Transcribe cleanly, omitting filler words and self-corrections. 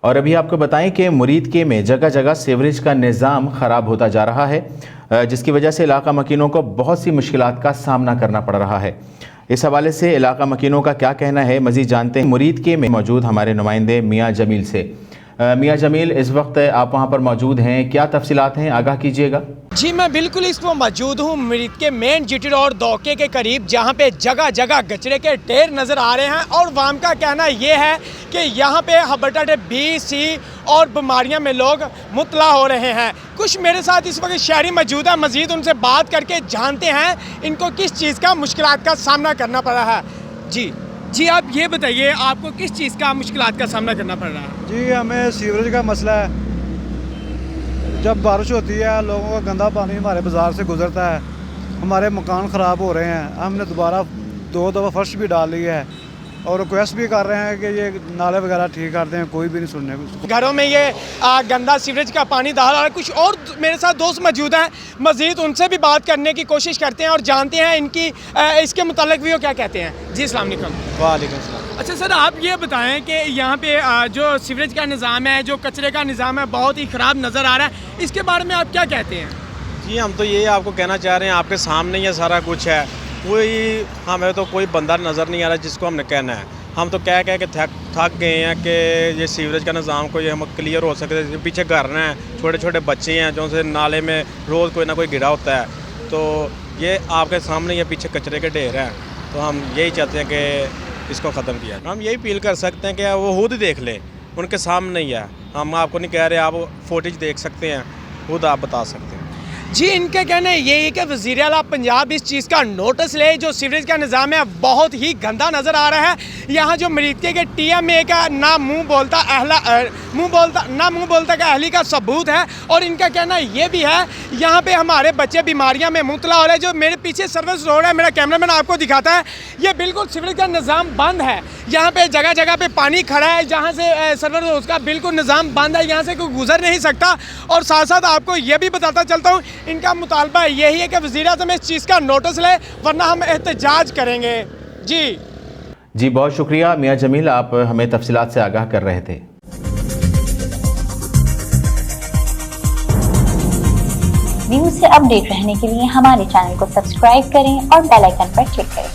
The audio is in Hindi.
और अभी आपको बताएं कि मुरीद के में जगह जगह सीवरेज का निज़ाम ख़राब होता जा रहा है, जिसकी वजह से इलाका मकीनों को बहुत सी मुश्किलात का सामना करना पड़ रहा है। इस हवाले से इलाका मकीनों का क्या कहना है, मज़ीद जानते हैं मुरीद के में मौजूद हमारे नुमाइंदे मियाँ जमील से। मियाँ जमील, इस वक्त आप वहाँ पर मौजूद हैं, क्या तफसीलात हैं, आगाह कीजिएगा। जी, मैं बिल्कुल इस वक्त मौजूद हूँ मुरीद के मेन जीटी रोड दौके के करीब, जहाँ पे जगह जगह कचरे के ढेर नज़र आ रहे हैं। और वाम का कहना ये है कि यहाँ पे हेपेटाइटिस बी, सी और बीमारियाँ में लोग मुब्तला हो रहे हैं। कुछ मेरे साथ इस वक्त शहरी मौजूद है, मज़ीद उनसे बात करके जानते हैं इनको किस चीज़ का मुश्किलात का सामना करना पड़ रहा है। जी, आप ये बताइए, आपको किस चीज़ का मुश्किलात का सामना करना पड़ रहा है? जी, हमें सीवरेज का मसला है। जब बारिश होती है लोगों का गंदा पानी हमारे बाज़ार से गुजरता है, हमारे मकान ख़राब हो रहे हैं। हमने दोबारा 2 दफ़ा फर्श भी डाल लिया है और रिक्वेस्ट भी कर रहे हैं कि ये नाले वगैरह ठीक कर दें, कोई भी नहीं सुनने को। घरों में ये गंदा सीवरेज का पानी दाखिल आ रहा है। कुछ और मेरे साथ दोस्त मौजूद हैं, मज़ीद उनसे भी बात करने की कोशिश करते हैं और जानते हैं इनकी इसके मुतालिक भी वो क्या कहते हैं। जी, अस्सलाम वालेकुम। वालेकुम सलाम। अच्छा सर, आप ये बताएं कि यहाँ पे जो सीवरेज का निज़ाम है, जो कचरे का निज़ाम है, बहुत ही ख़राब नज़र आ रहा है। इसके बारे में आप क्या कहते हैं? जी, हम तो ये आपको कहना चाह रहे हैं, आपके सामने ही सारा कुछ है। कोई हमें तो कोई बंदा नज़र नहीं आ रहा जिसको हमने कहना है। हम तो कह के थक गए हैं कि ये सीवरेज का निज़ाम कोई हम क्लियर हो सके। पीछे घर हैं, छोटे छोटे बच्चे हैं जो से नाले में रोज़ कोई ना कोई गिरा होता है। तो ये आपके सामने ये पीछे कचरे के ढेर हैं। तो हम यही चाहते हैं कि इसको ख़त्म किया। हम यही अपील कर सकते हैं कि वो खुद देख लें, उनके सामने ही है। हम आपको नहीं कह रहे, आप फुटेज देख सकते हैं, खुद आप बता सकते हैं। जी, इनके कहना ये है कि वज़ीर आला पंजाब इस चीज़ का नोटिस ले। जो सीवरेज का निज़ाम है बहुत ही गंदा नज़र आ रहा है। यहाँ जो मरीज़ के TMA का ना मुंह बोलता का अहली का सबूत है। और इनका कहना ये भी है यहाँ पे हमारे बच्चे बीमारियाँ में मुब्तला हो रहे हैं। जो मेरे पीछे सर्विस रोड है, मेरा कैमरामैन आपको दिखाता है, ये बिल्कुल सीवरेज का निज़ाम बंद है। यहाँ पे जगह जगह पे पानी खड़ा है, जहाँ से सर्विस रोड का बिल्कुल निज़ाम बंद है, यहाँ से कोई गुजर नहीं सकता। और साथ साथ आपको ये भी बताता चलता हूँ, इनका मुतालबा यही है कि वज़ीर आज़म इस चीज़ का नोटिस ले, वरना हम एहतजाज करेंगे। जी, बहुत शुक्रिया मियाँ जमील, आप हमें तफसीलात से आगाह कर रहे थे। न्यूज़ से अपडेट रहने के लिए हमारे चैनल को सब्सक्राइब करें और बेल आइकन पर क्लिक करें।